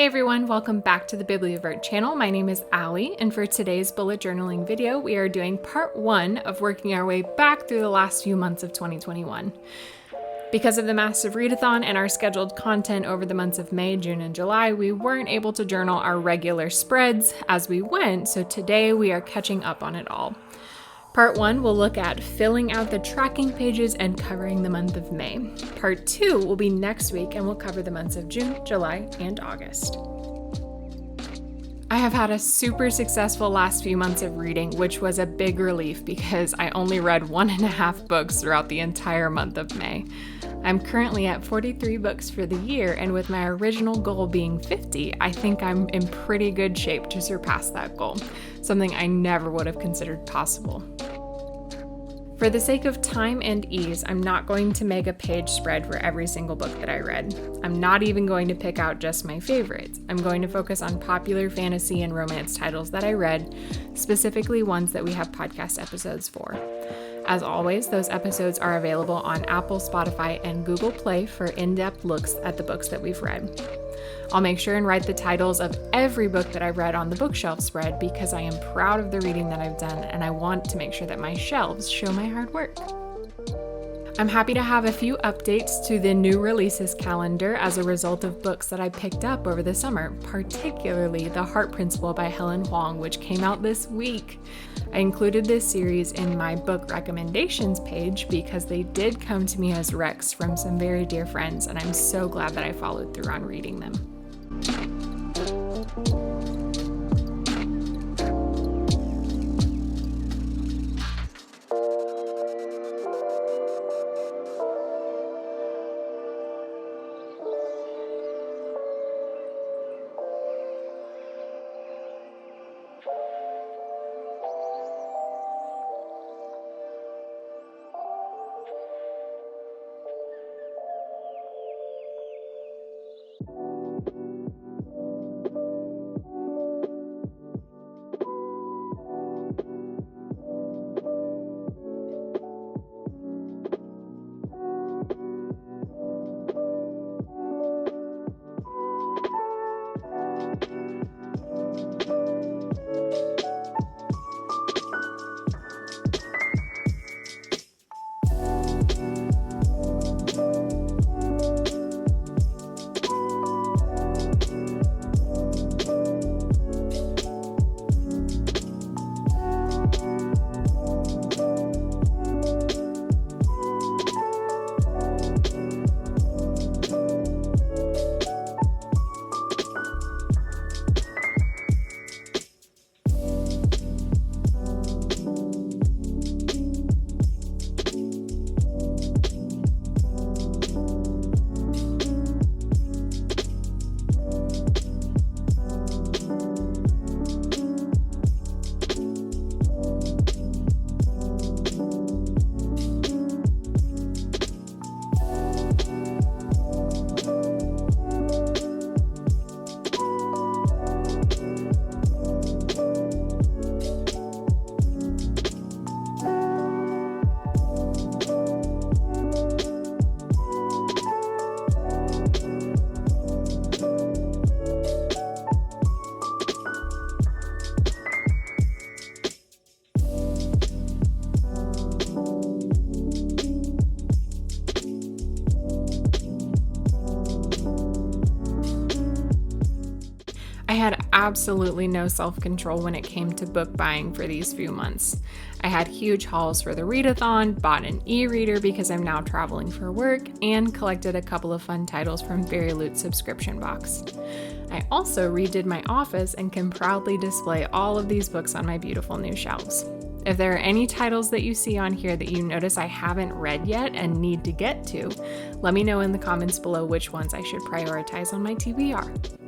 Hey everyone, welcome back to the Bibliovert channel. My name is Allie, and for today's bullet journaling video, we are doing part 1 of working our way back through the last few months of 2021. Because of the massive readathon and our scheduled content over the months of May, June, and July, we weren't able to journal our regular spreads as we went, so today we are catching up on it all. Part 1 will look at filling out the tracking pages and covering the month of May. Part 2 will be next week and will cover the months of June, July, and August. I have had a super successful last few months of reading, which was a big relief because I only read 1.5 books throughout the entire month of May. I'm currently at 43 books for the year, and with my original goal being 50, I think I'm in pretty good shape to surpass that goal, something I never would have considered possible. For the sake of time and ease, I'm not going to make a page spread for every single book that I read. I'm not even going to pick out just my favorites. I'm going to focus on popular fantasy and romance titles that I read, specifically ones that we have podcast episodes for. As always, those episodes are available on Apple, Spotify, and Google Play for in-depth looks at the books that we've read. I'll make sure and write the titles of every book that I read on the bookshelf spread because I am proud of the reading that I've done and I want to make sure that my shelves show my hard work. I'm happy to have a few updates to the new releases calendar as a result of books that I picked up over the summer, particularly The Heart Principle by Helen Hoang, which came out this week. I included this series in my book recommendations page because they did come to me as recs from some very dear friends, and I'm so glad that I followed through on reading them. I had absolutely no self-control when it came to book buying for these few months. I had huge hauls for the readathon, bought an e-reader because I'm now traveling for work, and collected a couple of fun titles from Very Loot subscription box. I also redid my office and can proudly display all of these books on my beautiful new shelves. If there are any titles that you see on here that you notice I haven't read yet and need to get to, let me know in the comments below which ones I should prioritize on my TBR.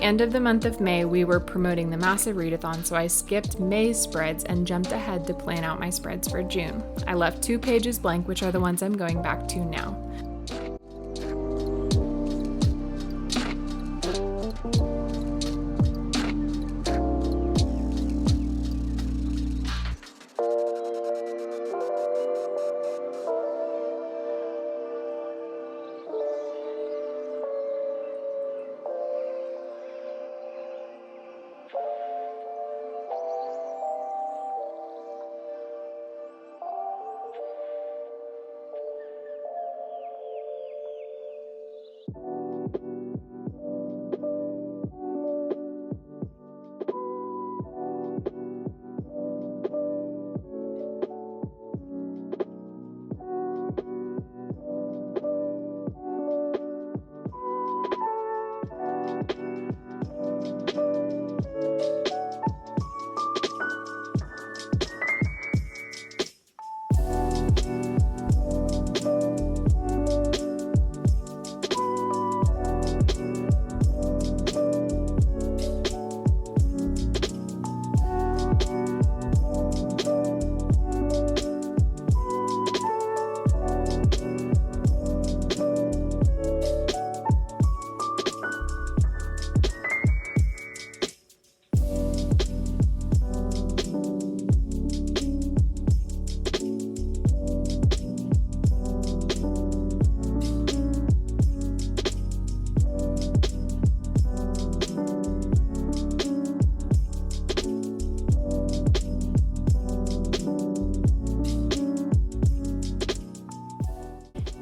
end of the month of May, we were promoting the massive readathon, so I skipped May's spreads and jumped ahead to plan out my spreads for June. I left 2 pages blank, which are the ones I'm going back to now.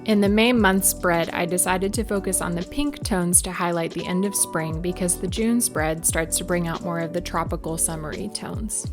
In the May month spread, I decided to focus on the pink tones to highlight the end of spring because the June spread starts to bring out more of the tropical summery tones.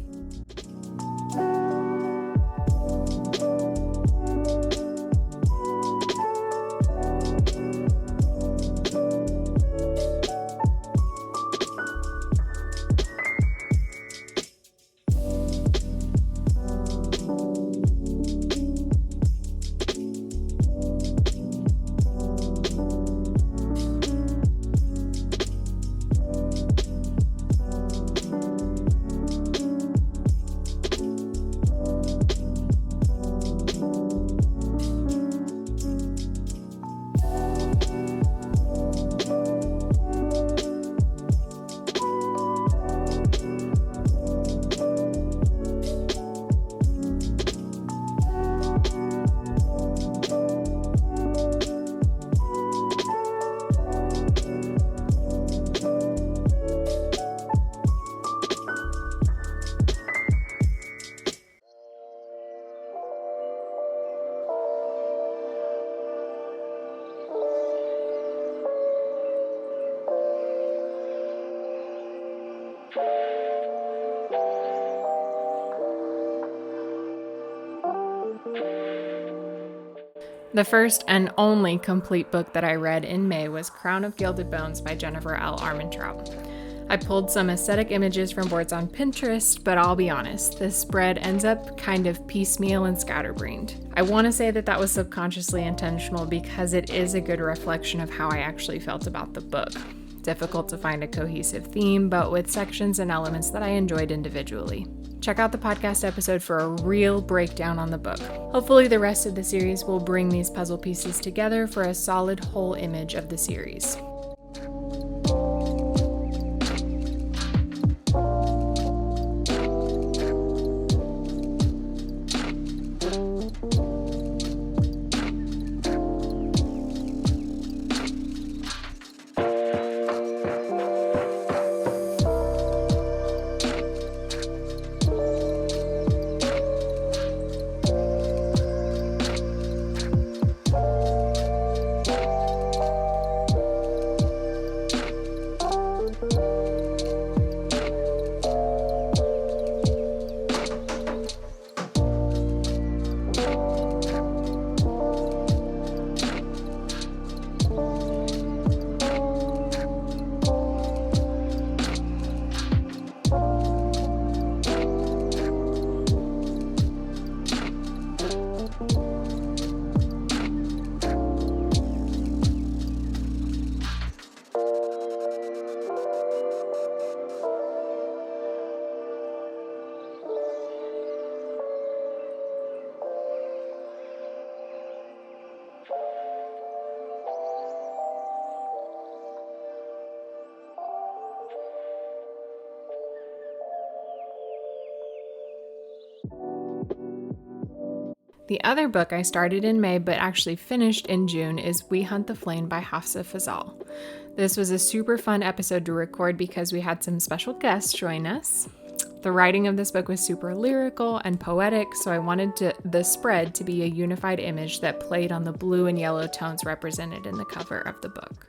The first and only complete book that I read in May was Crown of Gilded Bones by Jennifer L. Armentrout. I pulled some aesthetic images from boards on Pinterest, but I'll be honest, this spread ends up kind of piecemeal and scatterbrained. I want to say that was subconsciously intentional because it is a good reflection of how I actually felt about the book. Difficult to find a cohesive theme, but with sections and elements that I enjoyed individually. Check out the podcast episode for a real breakdown on the book. Hopefully the rest of the series will bring these puzzle pieces together for a solid whole image of the series. The other book I started in May but actually finished in June is We Hunt the Flame by Hafsah Faizal. This was a super fun episode to record because we had some special guests join us. The writing of this book was super lyrical and poetic, so I wanted the spread to be a unified image that played on the blue and yellow tones represented in the cover of the book.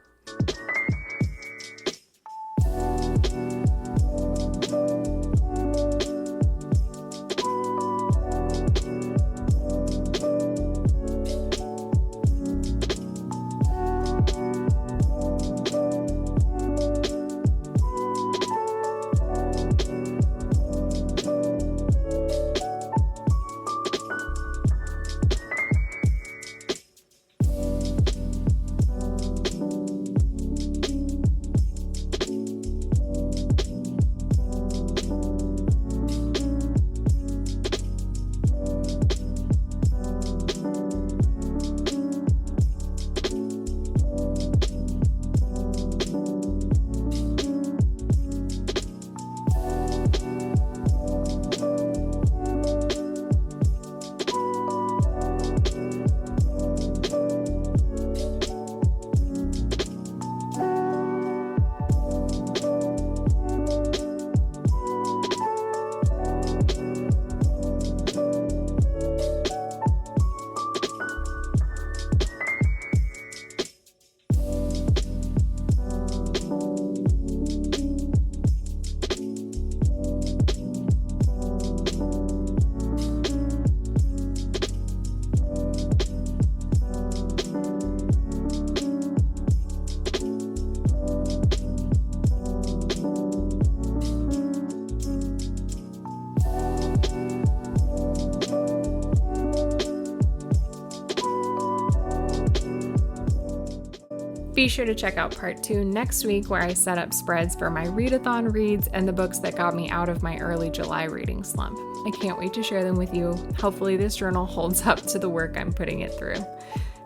Be sure to check out part 2 next week, where I set up spreads for my readathon reads and the books that got me out of my early July reading slump. I can't wait to share them with you. Hopefully this journal holds up to the work I'm putting it through.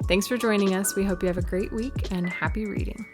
Thanks for joining us. We hope you have a great week and happy reading.